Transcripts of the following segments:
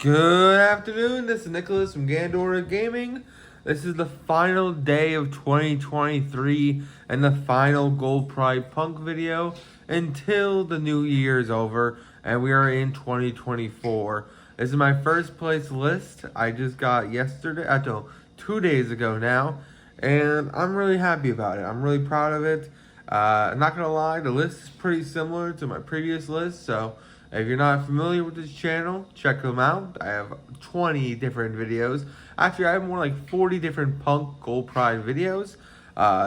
Good afternoon, this is Nicholas from Gandora Gaming. This is the final day of 2023 and the final Gold Pride Punk video until the new year is over and we are in 2024. This is my first place list. I just got yesterday, 2 days ago now, and I'm really happy about it. I'm really proud of it. I'm not gonna lie, the list is pretty similar to my previous list, so if you're not familiar with this channel, check them out. I have 20 different videos. Actually, I have more like 40 different Punk Gold Pride videos.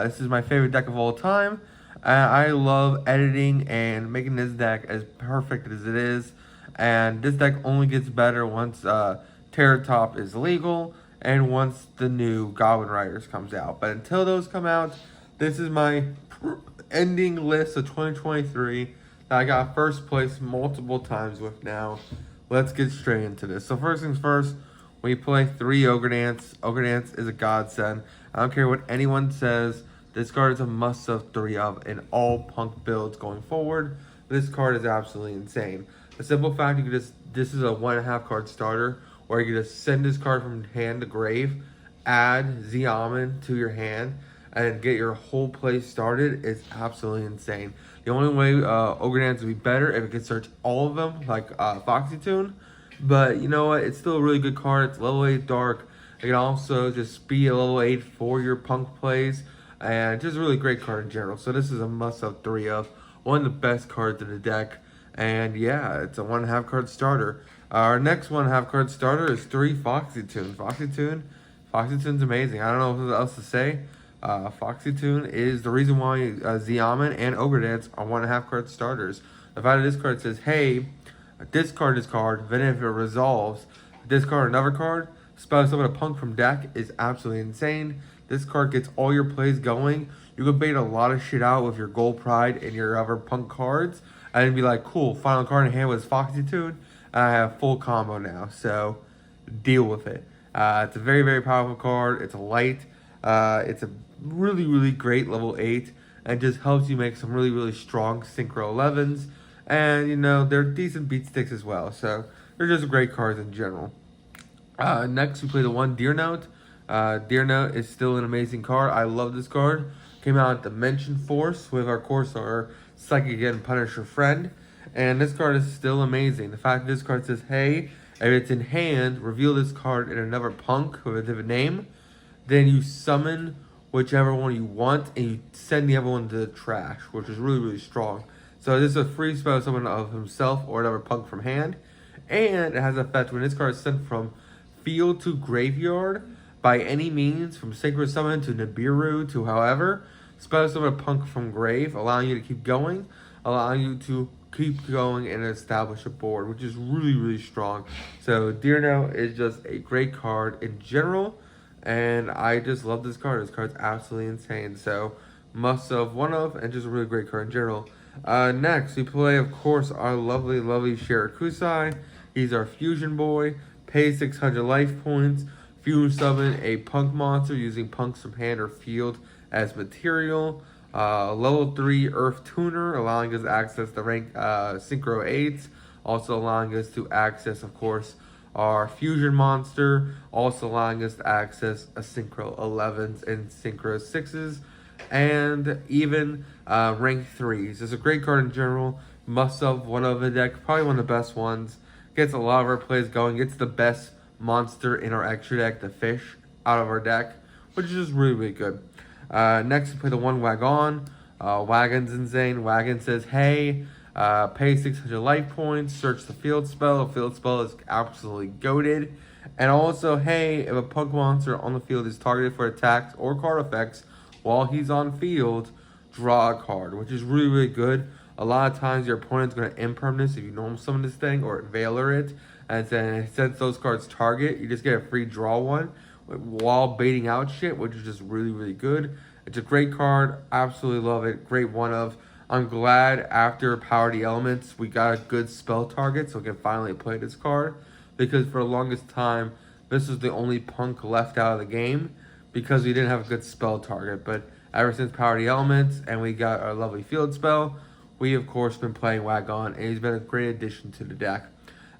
This is my favorite deck of all time. I love editing and making this deck as perfect as it is. And this deck only gets better once Terror Top is legal and once the new Goblin Riders comes out. But until those come out, this is my ending list of 2023. I got first place multiple times with now. Let's get straight into this. So first things first, we play 3 Ogre Dance. Ogre Dance is a godsend. I don't care what anyone says. This card is a must-have 3 of in all Punk builds going forward. This card is absolutely insane. The simple fact this is a 1.5 card starter, where you can just send this card from hand to grave, add Xiamen to your hand, and get your whole play started is absolutely insane. The only way Ogre Dance would be better if it could search all of them, like Foxy Tune. But you know what? It's still a really good card. It's level 8 Dark. It can also just be a level 8 for your Punk plays. And just a really great card in general. So this is a must-have 3 of. One of the best cards in the deck. And yeah, it's a 1.5 card starter. Our next 1.5 card starter is 3 Foxy Tune. Foxy Tune's amazing. I don't know what else to say. Foxy Tune is the reason why Xiamen and Ogre Dance are 1.5 card starters. The fact that this card says, hey, discard this card, then if it resolves, discard another card, spell summon a Punk from deck is absolutely insane. This card gets all your plays going. You can bait a lot of shit out with your Gold Pride and your other Punk cards, and be like, cool, final card in hand was Foxy Tune, and I have full combo now, so deal with it. It's a very, very powerful card. It's a light. It's a really, really great level 8 and just helps you make some really, really strong Synchro 11s. And, you know, they're decent beat sticks as well. So they're just great cards in general. Next, we play the 1 Deer Note. Deer Note is still an amazing card. I love this card. Came out at Dimension Force with, of course, our Psychic and Punisher friend. And this card is still amazing. The fact that this card says, hey, if it's in hand, reveal this card in another Punk with a different name. Then you summon whichever one you want, and you send the other one to the trash, which is really, really strong. So this is a free spell summon of himself or another Punk from hand. And it has an effect when this card is sent from field to graveyard by any means, from Synchro Summon to Nibiru to however, spell summon a Punk from grave, allowing you to keep going, allowing you to keep going and establish a board, which is really, really strong. So Deer Note is just a great card in general. And I just love this card. This card's absolutely insane. So, must have, one of, and just a really great card in general. Next, we play, of course, our lovely, lovely Shirakusai. He's our fusion boy. Pay 600 life points. Fusion summon a Punk monster using Punks from hand or field as material. Level 3 Earth Tuner, allowing us to access the rank Synchro 8s. Also allowing us to access, of course, our fusion monster, also allowing us to access a Synchro 11s and Synchro 6s, and even rank 3s. It's a great card in general. Must have one of the deck, probably one of the best ones. Gets a lot of our plays going. Gets the best monster in our extra deck, the fish, out of our deck, which is just really, really good. Next, we play the 1 Wagon. Wagon's insane. Wagon says, hey, pay 600 life points, search the field spell. The field spell is absolutely goated. And also, hey, if a Punk monster on the field is targeted for attacks or card effects while he's on field, draw a card, which is really, really good. A lot of times your opponent's going to impermanence if you normal summon this thing or Veiler it. And then since those cards target, you just get a free draw one while baiting out shit, which is just really, really good. It's a great card. Absolutely love it. Great one of. I'm glad after Power the Elements, we got a good spell target, so we can finally play this card. Because for the longest time, this was the only Punk left out of the game because we didn't have a good spell target. But ever since Power the Elements and we got our lovely field spell, we of course been playing Wagon, and he's been a great addition to the deck.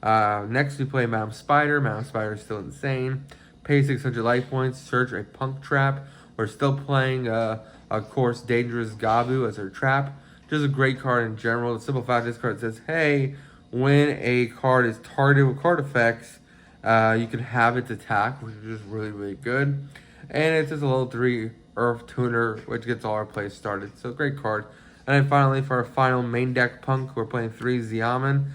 Next we play Madam Spider. Madam Spider is still insane. Pay 600 life points. Search a punk trap. We're still playing, of course, Dangerous Gabu as our trap. Just a great card in general. The simple fact this card says, hey, when a card is targeted with card effects, you can have its attack, which is just really, really good. And it's just a level 3 Earth Tuner, which gets all our plays started. So great card. And then finally, for our final main deck punk, we're playing 3 Xiamen.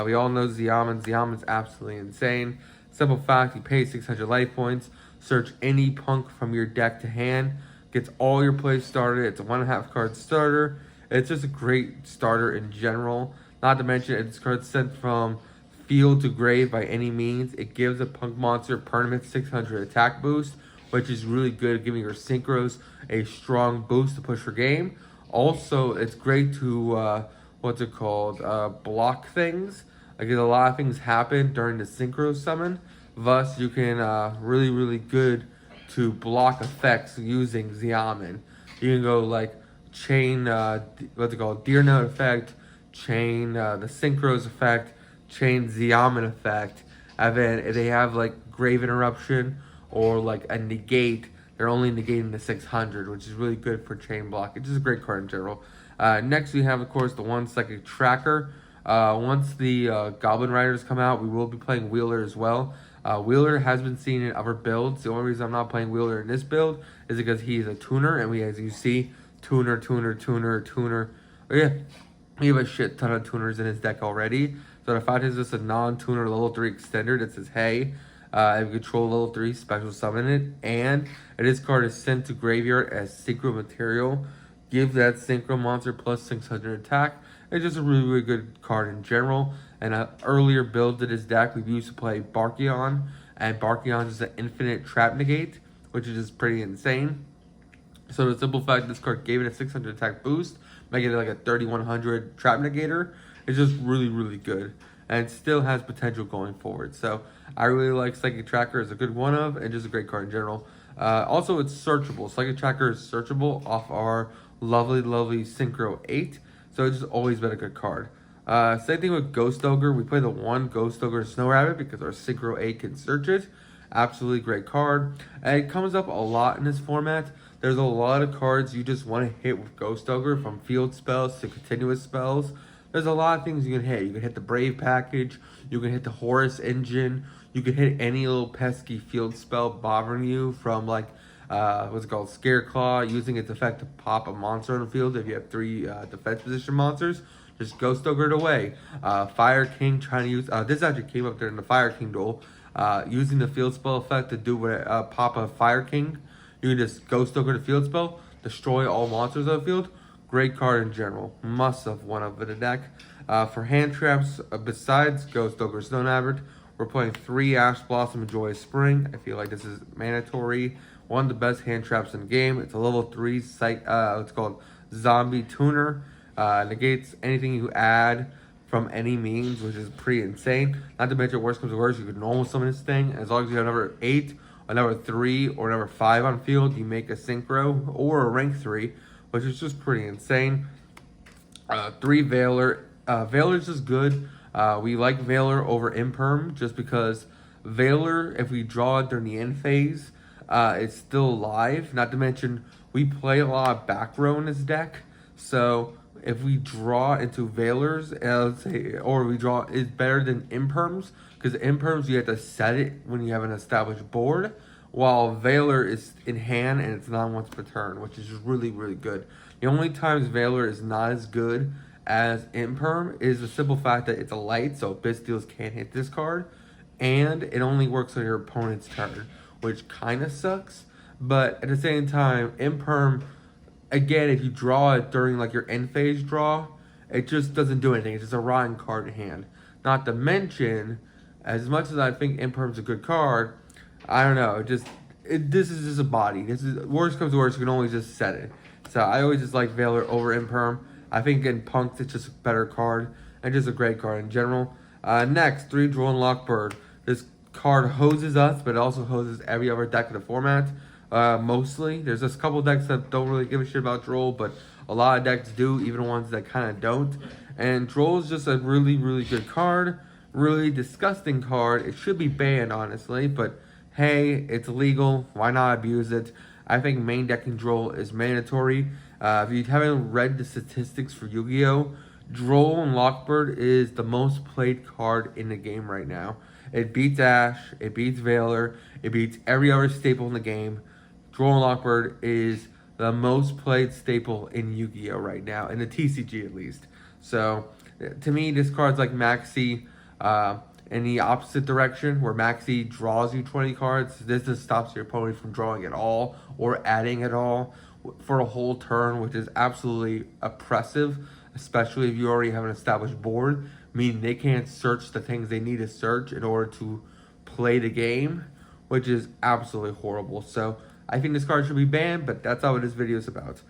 We all know Xiamen. Xiamen's absolutely insane. Simple fact, you pay 600 life points, search any punk from your deck to hand, gets all your plays started. It's a 1.5 card starter. It's just a great starter in general. Not to mention, it's card sent from field to grave by any means. It gives a punk monster permanent 600 attack boost, which is really good, giving your synchros a strong boost to push for game. Also, it's great to, block things. Like, a lot of things happen during the synchro summon. Thus, you can, really, really good to block effects using Xiamen. You can go, like, chain, Deer Note effect, chain, the synchros effect, chain Xiamen effect. And then if they have, like, grave interruption or, like, a negate, they're only negating the 600, which is really good for chain block. It's just a great card in general. Next, we have, of course, the 1 Psychic Tracker. Once the Goblin Riders come out, we will be playing Wheeler as well. Wheeler has been seen in other builds. The only reason I'm not playing Wheeler in this build is because he's a tuner, and we, as you see, tuner. Oh, yeah, we have a shit ton of tuners in his deck already. So the fact is just a non-tuner level 3 extender that says, hey, I have control level 3, special summon it, and this card is sent to graveyard as synchro material. Give that synchro monster plus 600 attack. It's just a really, really good card in general. And an earlier build to this deck, we used to play Barkion, and Barkion is an infinite trap negate, which is just pretty insane. So the simple fact this card gave it a 600 attack boost, making it like a 3100 trap negator, is just really, really good. And it still has potential going forward. So I really like Psychic Tracker as a good one of, and just a great card in general. Also, it's searchable. Psychic Tracker is searchable off our lovely, lovely Synchro 8. So it's just always been a good card. Same thing with Ghost Ogre. We play the 1 Ghost Ogre Snow Rabbit because our Synchro 8 can search it. Absolutely great card. And it comes up a lot in this format. There's a lot of cards you just want to hit with Ghost Ogre, from field spells to continuous spells. There's a lot of things you can hit. You can hit the Brave package. You can hit the Horus engine. You can hit any little pesky field spell bothering you, from like, Scareclaw, using its effect to pop a monster on the field if you have 3 defense position monsters. Just Ghost Ogre it away. Fire King trying to use, this actually came up during the Fire King duel. Using the field spell effect to do what, pop a Fire King. You can just Ghost Ogre the field spell, destroy all monsters on the field. Great card in general. Must have one of in the deck. For hand traps, besides Ghost Ogre Snow Rabbit, we're playing 3 Ash Blossom and Joyous Spring. I feel like this is mandatory. One of the best hand traps in the game. It's a level 3 it's called Zombie Tuner. Negates anything you add from any means, which is pretty insane. Not to mention, worst comes to worst, you can normal summon this thing. As long as you have number 8, or number 3, or number 5 on field, you make a Synchro or a rank 3, which is just pretty insane. 3 Veiler. Veiler's just good. We like Veiler over Imperm just because Veiler, if we draw it during the end phase, it's still alive. Not to mention, we play a lot of back row in this deck. So if we draw into Veilers, or we draw, is better than Imperms, because Imperms you have to set it when you have an established board, while Veiler is in hand and it's not once per turn, which is really, really good. The only times Veiler is not as good as Imperm is the simple fact that it's a light, so Bystials can't hit this card, and it only works on your opponent's turn, which kind of sucks. But at the same time, Imperm, again, if you draw it during like your end phase draw, it just doesn't do anything. It's just a rotten card in hand. Not to mention, as much as I think Imperm's a good card, I don't know, this is just a body. This is, worst comes to worst, you can always just set it. So I always just like Veiler over Imperm. I think in Punked, it's just a better card, and just a great card in general. Next, 3 Drone Lockbird. This card hoses us, but it also hoses every other deck in the format. Mostly. There's just a couple decks that don't really give a shit about Droll, but a lot of decks do, even ones that kind of don't. And Droll is just a really, really good card. really disgusting card. It should be banned, honestly, but hey, it's legal. Why not abuse it? I think main deck control is mandatory. If you haven't read the statistics for Yu-Gi-Oh!, Droll and Lockbird is the most played card in the game right now. It beats Ash, it beats Veiler, it beats every other staple in the game. Droll and Lockbird is the most played staple in Yu-Gi-Oh! Right now, in the TCG at least. So, to me, this card's like Maxi in the opposite direction, where Maxi draws you 20 cards. This just stops your opponent from drawing at all or adding at all for a whole turn, which is absolutely oppressive, especially if you already have an established board, meaning they can't search the things they need to search in order to play the game, which is absolutely horrible. So I think this card should be banned, but that's not what this video is about.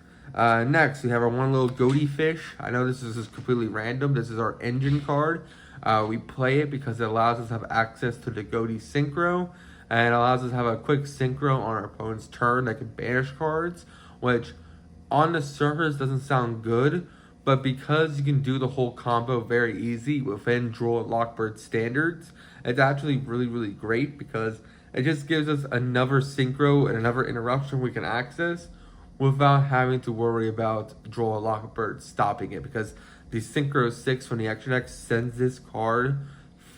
Next, we have our one little goatee fish. I know this is just completely random. This is our engine card. We play it because it allows us to have access to the goatee synchro, and it allows us to have a quick synchro on our opponent's turn that can banish cards, which on the surface doesn't sound good, but because you can do the whole combo very easy within Droll and Lockbird standards, it's actually really, really great because it just gives us another synchro and another interruption we can access without having to worry about Droll and Lockbird stopping it, because the Synchro 6 from the extra deck sends this card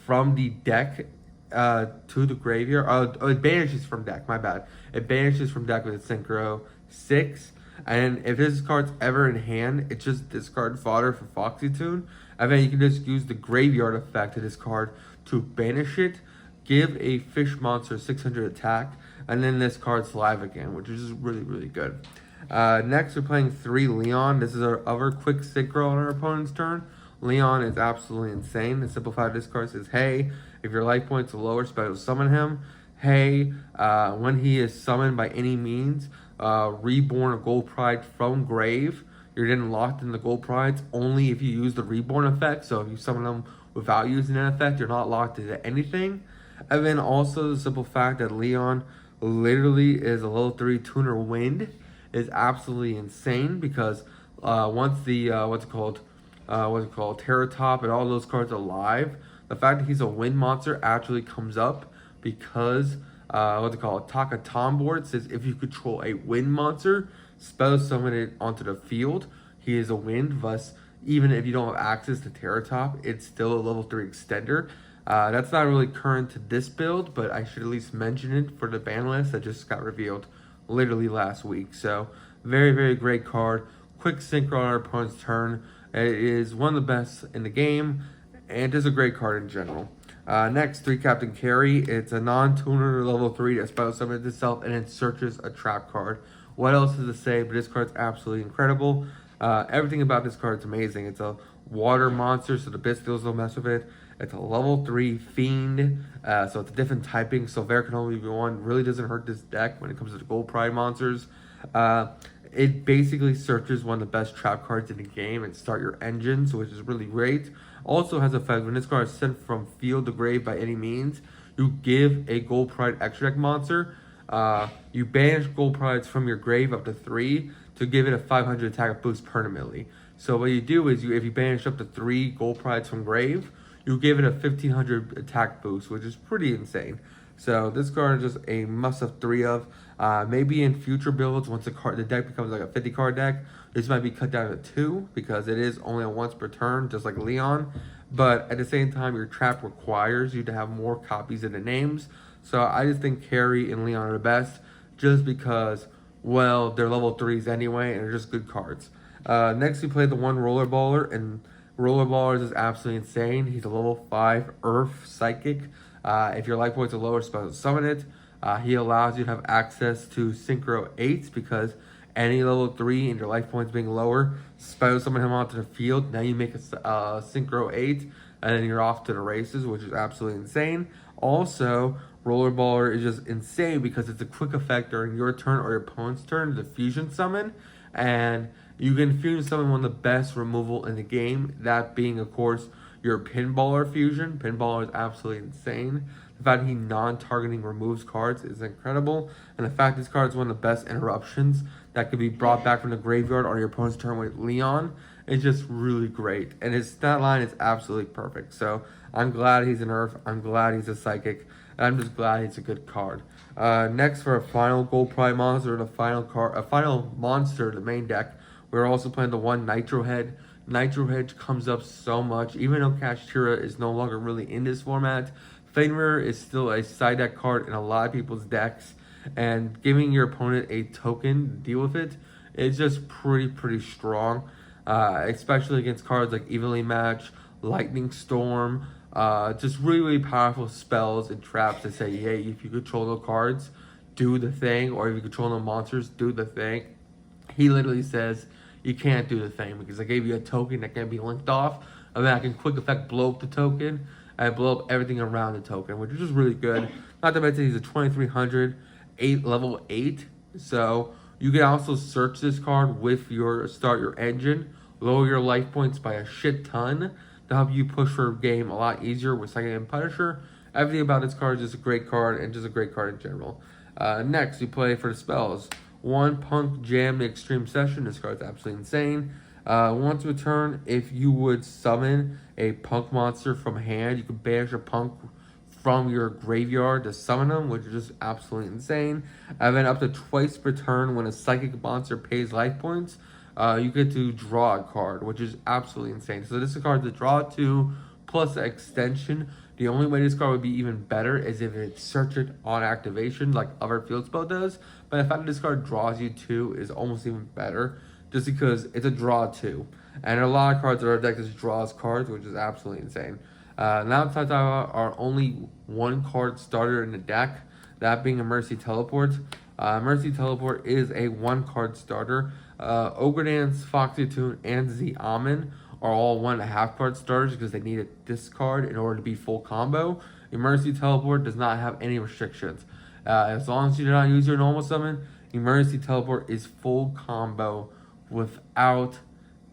from the deck to the graveyard. Oh, it banishes from deck, my bad. It banishes from deck with its Synchro 6. And if this card's ever in hand, it's just discard fodder for Foxy Tune. And then you can just use the graveyard effect of this card to banish it, give a fish monster 600 attack, and then this card's live again, which is really, really good. Next, we're playing 3 Leon. This is our other quick synchro on our opponent's turn. Leon is absolutely insane. The simplified discard says, hey, if your life points are lower, special summon him. Hey, when he is summoned by any means, reborn a gold pride from grave. You're then locked in the gold prides only if you use the reborn effect. So if you summon them without using that effect, you're not locked into anything. And then also the simple fact that Leon literally is a level 3 tuner wind is absolutely insane, because once the Terra Top and all those cards are live, the fact that he's a wind monster actually comes up because Taka Tom board says if you control a wind monster, spell summon it onto the field. He is a wind, thus even if you don't have access to Terra Top, it's still a level 3 extender. That's not really current to this build, but I should at least mention it for the ban list that just got revealed literally last week. So very, very great card. Quick synchro on our opponent's turn. It is one of the best in the game, and is a great card in general. Next, 3 Captain Carry. It's a non-tuner level 3 that spell summons itself and it searches a trap card. What else is to say? But this card's absolutely incredible. Everything about this card is amazing. It's a water monster, so the Bistills don't mess with it. It's a level 3 fiend, so it's a different typing. So there can only be one. Really doesn't hurt this deck when it comes to the Gold Pride monsters. It basically searches one of the best trap cards in the game and start your engines, which is really great. Also has effect when this card is sent from field to grave by any means. You give a Gold Pride extra deck monster. You banish Gold Prides from your grave up to 3 to give it a 500 attack boost permanently. So what you do is if you banish up to 3 Gold Prides from grave, you give it a 1500 attack boost, which is pretty insane. So this card is just a must-have 3 of. Maybe in future builds, once the deck becomes like a 50 card deck, this might be cut down to 2 because it is only a once per turn, just like Leon. But at the same time, your trap requires you to have more copies of the names. So I just think Carry and Leon are the best, just because, well, they're level 3s anyway, and they're just good cards. Next, we play the 1 Rollerballer, and Rollerballers is absolutely insane. He's a level 5 Earth Psychic. If your life points are lower, special summon it. He allows you to have access to Synchro 8s because any level 3 and your life points being lower, special summon him onto the field. Now you make a Synchro 8, and then you're off to the races, which is absolutely insane. Also, Rollerballer is just insane because it's a quick effect during your turn or your opponent's turn to fusion summon, and you can fusion summon one of the best removal in the game, that being, of course, your Pinballer fusion. Pinballer is absolutely insane. The fact he non-targeting removes cards is incredible, and the fact this card is one of the best interruptions that could be brought back from the graveyard on your opponent's turn with Leon is just really great, and his stat line is absolutely perfect. So I'm glad he's an Earth. I'm glad he's a Psychic. And I'm just glad he's a good card. Next for a final Gold Prime monster, the final card, a final monster, the main deck. We're also playing the one Nitro Head. Nitro Head comes up so much, even though Kashtira is no longer really in this format. Flame Mirror is still a side deck card in a lot of people's decks, and giving your opponent a token to deal with it is just pretty strong, especially against cards like Evenly Match, Lightning Storm, just really powerful spells and traps that say, hey, if you control the cards, do the thing, or if you control the monsters, do the thing. He literally says, you can't do the thing because I gave you a token that can be linked off, and then I can quick effect blow up the token and blow up everything around the token, which is just really good. Not to mention he's a 2300, level 8, so you can also search this card with your start your engine, lower your life points by a shit ton to help you push your game a lot easier with Second and Punisher. Everything about this card is just a great card and just a great card in general. Next, we play for the spells. One Punk Jam the Extreme Session. This card's absolutely insane. Once a turn, if you would summon a Punk monster from hand, you can banish a Punk from your graveyard to summon them, which is just absolutely insane. And then up to twice per turn, when a Psychic monster pays life points, you get to draw a card, which is absolutely insane. So this is a card to draw to, plus extension. The only way this card would be even better is if it search it on activation, like other field spell does. But the fact that this card draws you 2 is almost even better, just because it's a draw 2. And there are a lot of cards in our deck that just draws cards, which is absolutely insane. Now it's time to talk about our only one card starter in the deck, that being a Mercy Teleport. Mercy Teleport is a 1 card starter. Ogre Dance, Foxy Tune, and Z Amin are all 1.5 card starters because they need a discard in order to be full combo. Mercy Teleport does not have any restrictions. As long as you do not use your normal summon, Mercy Teleport is full combo without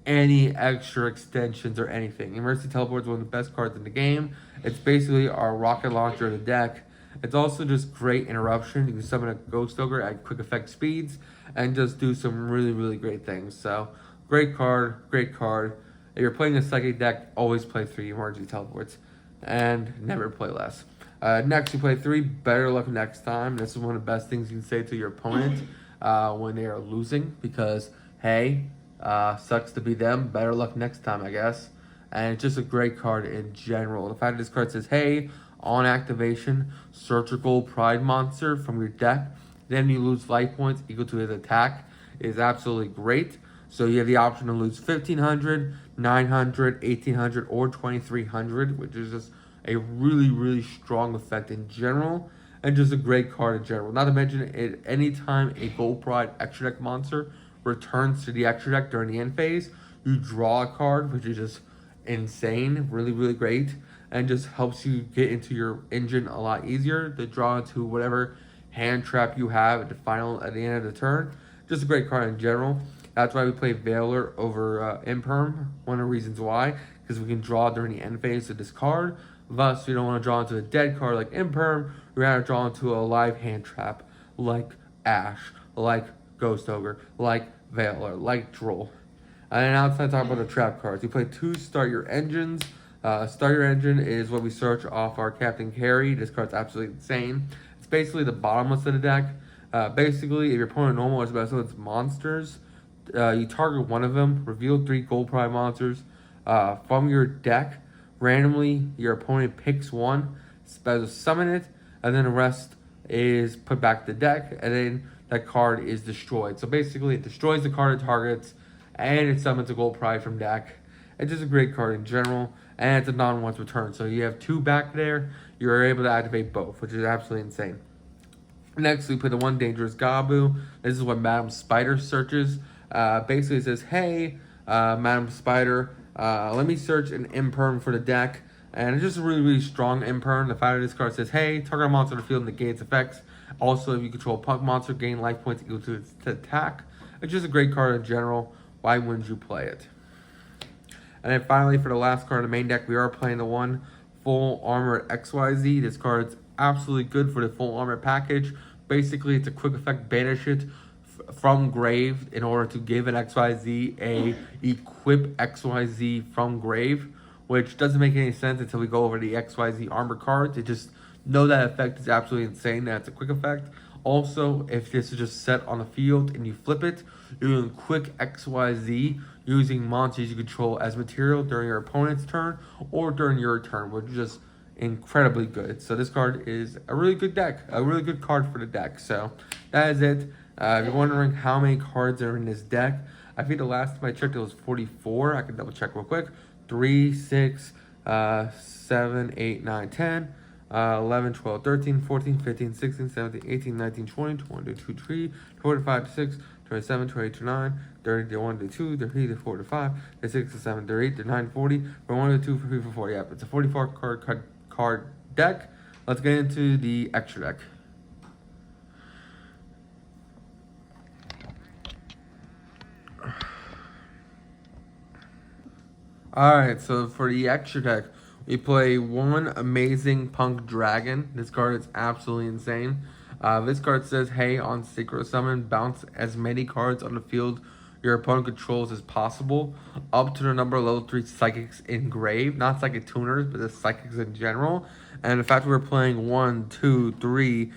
any extra extensions or anything. Mercy Teleport is one of the best cards in the game. It's basically our rocket launcher of the deck. It's also just great interruption. You can summon a Ghost Ogre at quick effect speeds and just do some really great things. So, great card, great card. If you're playing a Psychic deck, always play 3 Emergency Teleports and never play less. Next, you play 3 Better Luck Next Time. This is one of the best things you can say to your opponent when they are losing, because, hey, sucks to be them. Better luck next time, I guess. And it's just a great card in general. The fact that this card says, hey, on activation, search a Gold Pride monster from your deck. Then you lose life points equal to his attack is absolutely great. So you have the option to lose 1,500, 900, 1,800, or 2,300, which is just a really strong effect in general, and just a great card in general. Not to mention, it anytime a Gold Pride extra deck monster returns to the extra deck during the end phase, you draw a card, which is just insane, really great, and just helps you get into your engine a lot easier to draw into whatever hand trap you have at the end of the turn. Just a great card in general. That's why we play Veiler over Imperm. One of the reasons why, because we can draw during the end phase of this card. Thus, we don't want to draw into a dead card like Imperm. We want to draw into a live hand trap like Ash, like Ghost Ogre, like Veiler, like Droll. And now it's time to talk about the trap cards. You play 2 Start Your Engines. Start Your Engine is what we search off our Captain Carry. This card's absolutely insane. It's basically the bottomless of the deck. Basically, if your opponent normal is about its monsters, you target one of them, reveal 3 Gold Prime monsters from your deck. Randomly, your opponent picks one, summon it, and then the rest is put back to the deck, and then that card is destroyed. So basically, it destroys the card it targets, and it summons a Gold Pride from deck. It's just a great card in general, and it's a non-once return. So you have 2 back there, you're able to activate both, which is absolutely insane. Next, we play the one Dangerous Gabu. This is what Madam Spider searches. Basically, it says, hey, Madam Spider, let me search an Imperm for the deck. And it's just a really strong Imperm. The fact that this card says, hey, target a monster on the field and negates effects. Also, if you control a Punk monster, gain life points equal to its attack. It's just a great card in general. Why wouldn't you play it? And then finally, for the last card of the main deck, we are playing the one Full Armor XYZ. This card's absolutely good for the Full Armor package. Basically, it's a quick effect banish it from grave in order to give an XYZ a equip XYZ from grave, which doesn't make any sense until we go over the XYZ armor cards. It just know that effect is absolutely insane. That's a quick effect. Also, if this is just set on the field and you flip it, you're doing quick XYZ using monsters you control as material during your opponent's turn or during your turn, which is just incredibly good. So this card is a really good deck, a really good card for the deck. So that is it. If you're wondering how many cards are in this deck, I think the last time I checked it was 44. I can double check real quick. 3, 6, 7, 8, 9, 10. 11, 12, 13, 14, 15, 16, 17, 18, 19, 20, 22, 23, 25, 6, 27, 28, 29, 30, 31, 32, 33, 34, 35, 36, 37, 38, 39, 40, 41, 42, 43, 44. Yep, it's a 44 card deck. Let's get into the extra deck. Alright, so for the extra deck, we play one amazing Punk Dragon. This card is absolutely insane. This card says, hey, on Synchro Summon, bounce as many cards on the field your opponent controls as possible, up to the number of level 3 Psychics engraved. Not Psychic Tuners, but the Psychics in general. And the fact we're playing 1, 2, 3,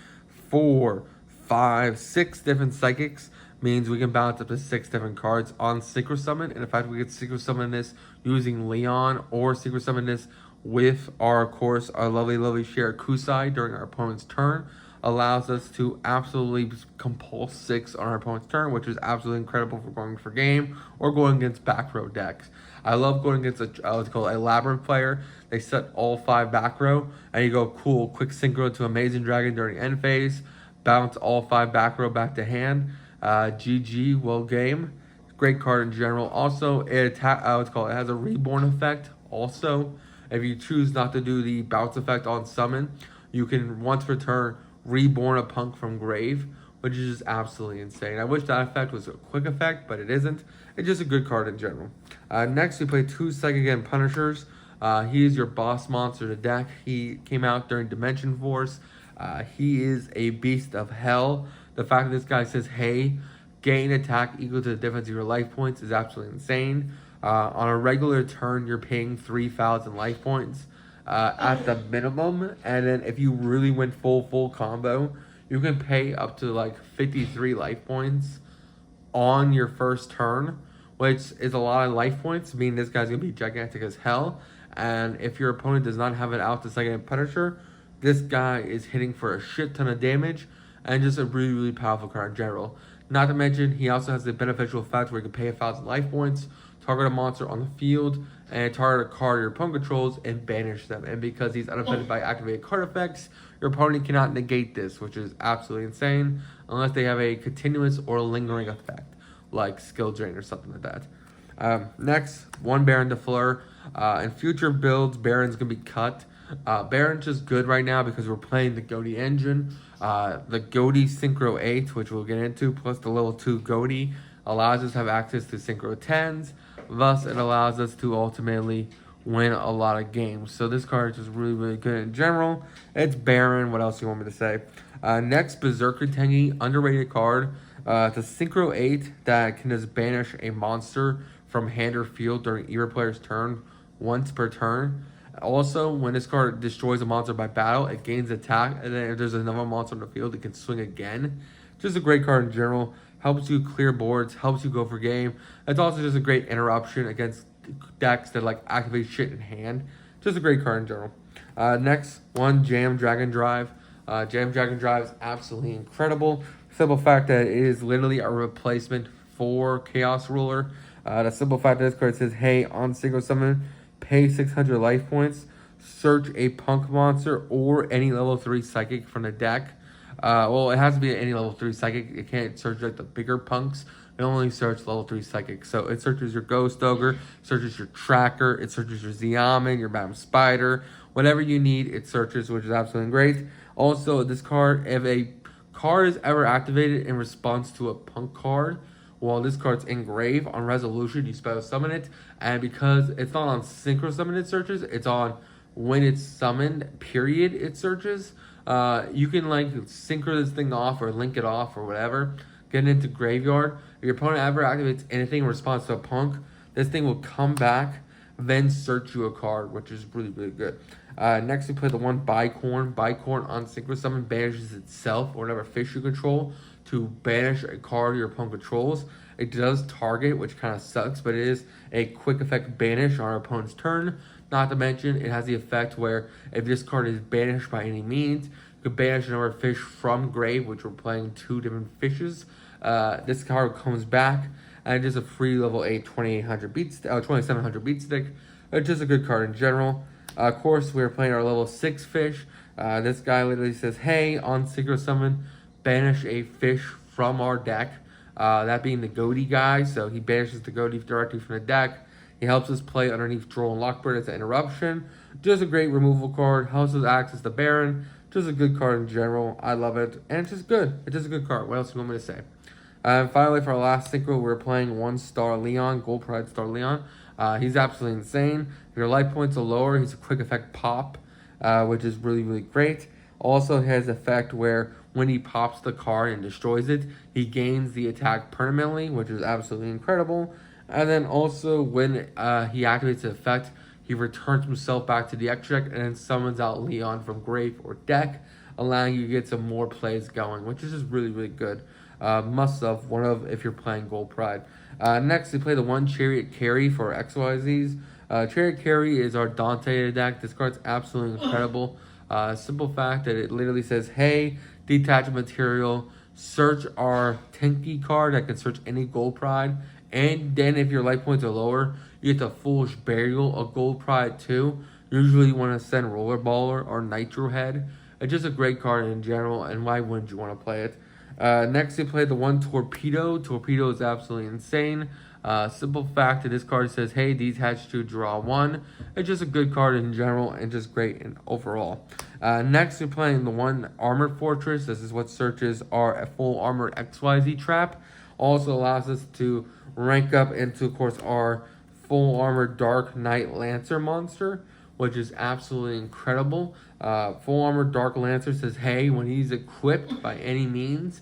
4, 5, 6 different Psychics means we can bounce up to 6 different cards on Synchro Summon. And in fact, we could Synchro Summon this using Leon or Synchro Summon this with our, of course, our lovely Share Kusai during our opponent's turn. Allows us to absolutely compulse 6 on our opponent's turn, which is absolutely incredible for going for game or going against back row decks. I love going against what's called a Labyrinth player. They set all 5 back row, and you go cool, quick synchro to Amazing Dragon during end phase, bounce all 5 back row back to hand. GG, well game. Great card in general. Also, it has a reborn effect. Also, if you choose not to do the bounce effect on summon, you can once per turn reborn a Punk from grave, which is just absolutely insane. I wish that effect was a quick effect, but it isn't. It's just a good card in general. Next, we play 2 Psychic and Punishers. He is your boss monster to deck. He came out during Dimension Force. He is a beast of hell. The fact that this guy says, hey, gain attack equal to the difference of your life points is absolutely insane. On a regular turn, you're paying 3,000 life points at the minimum. And then if you really went full combo, you can pay up to like 53 life points on your first turn, which is a lot of life points, meaning this guy's going to be gigantic as hell. And if your opponent does not have it out to Second Punisher, this guy is hitting for a shit ton of damage and just a really powerful card in general. Not to mention, he also has the beneficial effect where you can pay 1,000 life points, target a monster on the field, and target a card your opponent controls and banish them. And because he's unaffected by activated card effects, your opponent cannot negate this, which is absolutely insane, unless they have a continuous or lingering effect, like Skill Drain or something like that. Next, 1 Baron de Fleur. In future builds, Baron's going to be cut. Baron's just good right now because we're playing the Goaty engine. The Goaty Synchro 8, which we'll get into, plus the level 2 Goaty, allows us to have access to Synchro 10s. Thus, it allows us to ultimately win a lot of games. So this card is just really good in general. It's Baron. What else do you want me to say? Next, Berserker Tengi, underrated card. It's a Synchro 8 that can just banish a monster from hand or field during either player's turn once per turn. Also, when this card destroys a monster by battle, it gains attack, and then if there's another monster on the field, it can swing again. Just a great card in general. Helps you clear boards, helps you go for game. It's also just a great interruption against decks that like activate shit in hand. Just a great card in general. Next, 1 Jam Dragon Drive. Jam Dragon Drive is absolutely incredible. Simple fact that it is literally a replacement for Chaos Ruler. The simple fact that this card says, hey, on Synchro Summon, pay 600 life points, search a Punk monster or any level 3 Psychic from the deck. Well, it has to be any level 3 Psychic. It can't search like the bigger Punks. It only searches level 3 Psychic. So it searches your Ghost Ogre, searches your Tracker, it searches your Xiamen, your Madam Spider. Whatever you need, it searches, which is absolutely great. Also, this card, if a card is ever activated in response to a Punk card, while this card's engraved on resolution, you spell summon it. And because it's not on Synchro Summon it searches, it's on when it's summoned, period, it searches. You can like synchro this thing off or link it off or whatever. Get it into Graveyard. If your opponent ever activates anything in response to a Punk, this thing will come back, then search you a card, which is really, really good. Next, we play the one Bicorn. Bicorn on Synchro Summon banishes itself or whatever fish you control to banish a card your opponent controls. It does target, which kind of sucks, but it is a quick effect banish on our opponent's turn. Not to mention, it has the effect where if this card is banished by any means, you could banish another fish from grave, which we're playing 2 different fishes. This card comes back, and just a free level 8 2700 beat stick. It's just a good card in general. Of course, we're playing our level 6 fish. This guy literally says, hey, on Synchro Summon, banish a fish from our deck. That being the Goatee guy, so he banishes the Goatee directly from the deck. He helps us play underneath Droll and Lockbird as an interruption. Just a great removal card. Helps us access the Baron. Just a good card in general. I love it. And it's just good. It's just a good card. What else do you want me to say? And finally, for our last synchro, we're playing 1-star Leon, Gold Pride Star Leon. He's absolutely insane. If your life points are lower, he's a quick effect pop, which is really, really great. Also has effect where when he pops the card and destroys it, he gains the attack permanently, which is absolutely incredible. And then also when he activates the effect, he returns himself back to the extra deck and then summons out Leon from grave or deck, allowing you to get some more plays going, which is just really, really good. Must have one of if you're playing Gold Pride. Next, we play the one Chariot Carry for XYZs. Chariot Carry is our Dante deck. This card's absolutely incredible. Simple fact that it literally says, hey, detach material, search our P.U.N.K card that can search any Gold Pride, and then if your life points are lower, you get the Foolish Burial of Gold Pride too. Usually you want to send Rollerballer or Nitro Head. It's just a great card in general, and why wouldn't you want to play it? Next, we play the one Torpedo. Torpedo is absolutely insane. Simple fact that this card says, hey, detach to draw 1. It's just a good card in general and just great in overall. Next, we're playing the one Armored Fortress. This is what searches our full armored XYZ trap. Also allows us to rank up into, of course, our full armored Dark Knight Lancer monster, which is absolutely incredible. Full armored Dark Lancer says, hey, when he's equipped by any means,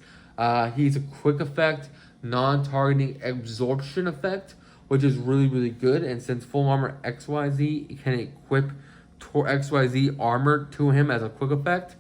he's a quick effect, non-targeting absorption effect, which is really, really good. And since full armor XYZ can equip XYZ armor to him as a quick effect,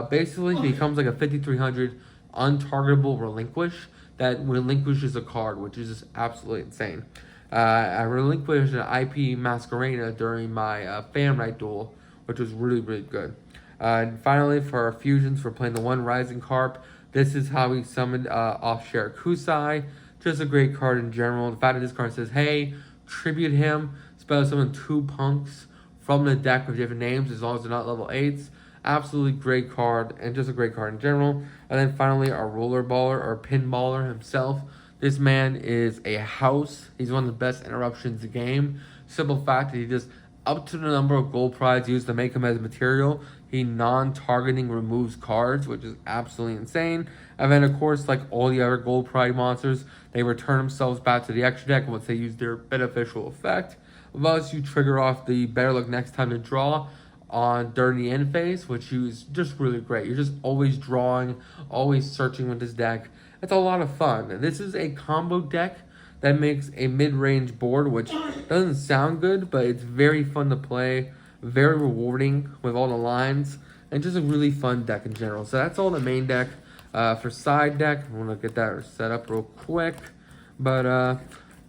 basically he becomes like a 5300 untargetable relinquish that relinquishes a card, which is just absolutely insane. I relinquished an IP Masquerena during my fan right duel, which was really, really good. And finally, for our fusions, we're playing the one Rising Carp. This is how we summoned off Shirakusai. Just a great card in general. The fact that this card says, hey, tribute him, spell summon 2 punks from the deck with different names as long as they're not level 8s. Absolutely great card, and just a great card in general. And then finally, our Rollerballer or Pinballer himself. This man is a house. He's one of the best interruptions in the game. Simple fact that he just, up to the number of gold prize used to make him as material, he non-targeting removes cards, which is absolutely insane. And then, of course, like all the other gold prize monsters, they return themselves back to the extra deck once they use their beneficial effect. Thus, you trigger off the better luck next time to draw during the end phase, which is just really great. You're just always drawing, always searching with this deck. It's a lot of fun. This is a combo deck that makes a mid-range board, which doesn't sound good, but it's very fun to play, very rewarding with all the lines, and just a really fun deck in general. So that's all the main deck. For side deck, I'm gonna get that set up real quick. But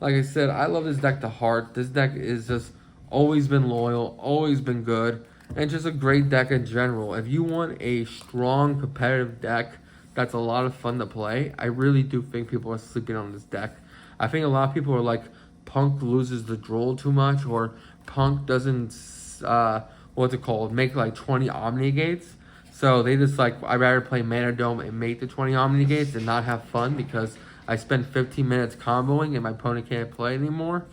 like I said, I love this deck to heart. This deck is just always been loyal, always been good, and just a great deck in general. If you want a strong competitive deck that's a lot of fun to play, I really do think people are sleeping on this deck. I think a lot of people are like, Punk loses the Droll too much, or Punk doesn't, make like 20 Omni-Gates. So they just like, I'd rather play Mana Dome and make the 20 Omni-Gates and not have fun because I spend 15 minutes comboing and my opponent can't play anymore.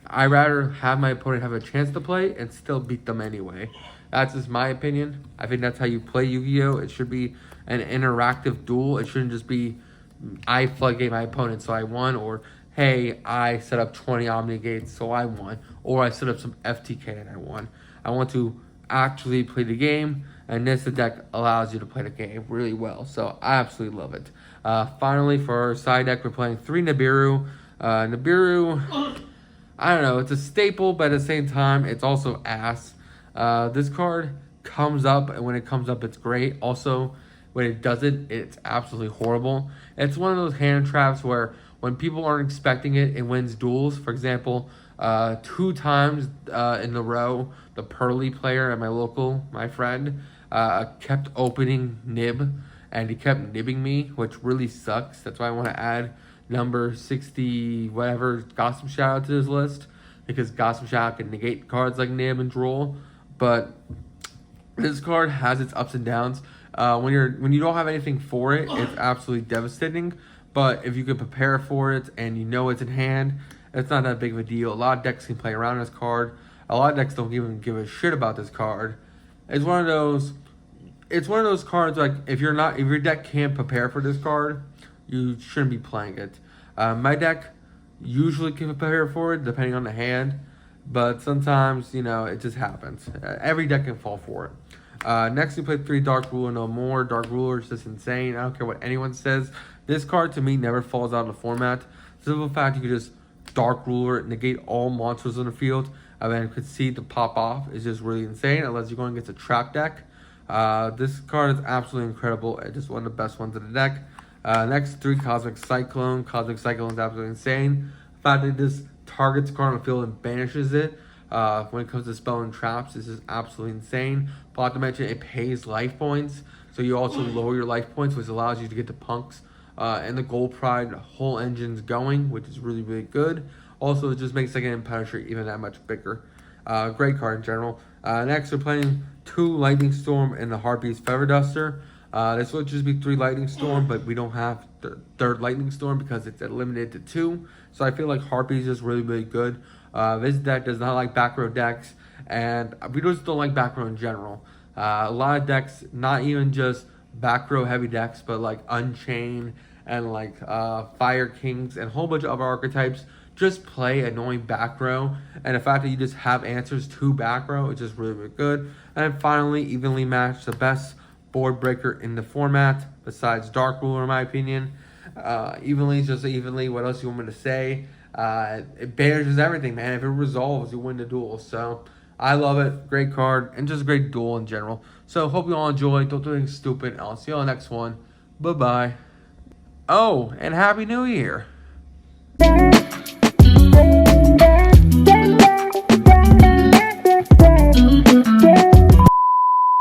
I'd rather have my opponent have a chance to play and still beat them anyway. That's just my opinion. I think that's how you play Yu-Gi-Oh! It should be an interactive duel. It shouldn't just be, I floodgate my opponent so I won, or hey, I set up 20 Omni-Gates so I won, or I set up some FTK and I won. I want to actually play the game, and this deck allows you to play the game really well. So I absolutely love it. Finally, for our side deck, we're playing 3 Nibiru. Nibiru, I don't know, it's a staple, but at the same time, it's also ass. This card comes up, and when it comes up, it's great. Also, when it doesn't, it's absolutely horrible. It's one of those hand traps where when people aren't expecting it, it wins duels. For example, 2 times in a row, the Pearly player at my friend, kept opening nib, and he kept nibbing me, which really sucks. That's why I want to add number 60 whatever Gossip Shout to this list, because Gossip Shout can negate cards like nib and droll. But this card has its ups and downs. When you don't have anything for it, it's absolutely devastating. But if you can prepare for it and you know it's in hand, it's not that big of a deal. A lot of decks can play around this card. A lot of decks don't even give a shit about this card. It's one of those. It's one of those cards like if your deck can't prepare for this card, you shouldn't be playing it. My deck usually can prepare for it depending on the hand, but sometimes it just happens. Every deck can fall for it. Next, we play 3 Dark Ruler no more. Dark Ruler is just insane. I don't care what anyone says. This card to me never falls out of the format. The simple fact you could just Dark Ruler, negate all monsters on the field, and then concede to pop off is just really insane. Unless you're going against a trap deck. This card is absolutely incredible. It's just one of the best ones in the deck. Next, 3 Cosmic Cyclone. Cosmic Cyclone is absolutely insane. The fact that this targets card on the field and banishes it when it comes to spell and traps, this is absolutely insane. But not to mention, it pays life points, so you also lower your life points, which allows you to get the punks and the Gold Pride whole engines going, which is really, really good. Also, it just makes second impenetrate even that much bigger. Great card in general. Next, we're playing 2 Lightning Storm and the Harpy's Feather Duster. This will just be 3 Lightning Storm, but we don't have the 3rd Lightning Storm because it's limited to 2. So I feel like Harpy is just really, really good. This deck does not like back row decks, and we just don't like back row in general. A lot of decks, not even just back row heavy decks, but like Unchained and like Fire Kings and a whole bunch of other archetypes just play annoying back row. And the fact that you just have answers to back row is just really, really good. And finally, Evenly Matched, the best board breaker in the format, besides Dark Ruler, in my opinion. Evenly is just evenly. What else you want me to say? It banishes everything, man. If it resolves, you win the duel. So I love it. Great card, and just a great duel in general. So hope you all enjoy. Don't do anything stupid. I'll see you on the next one. Bye-bye. Oh, and Happy New Year.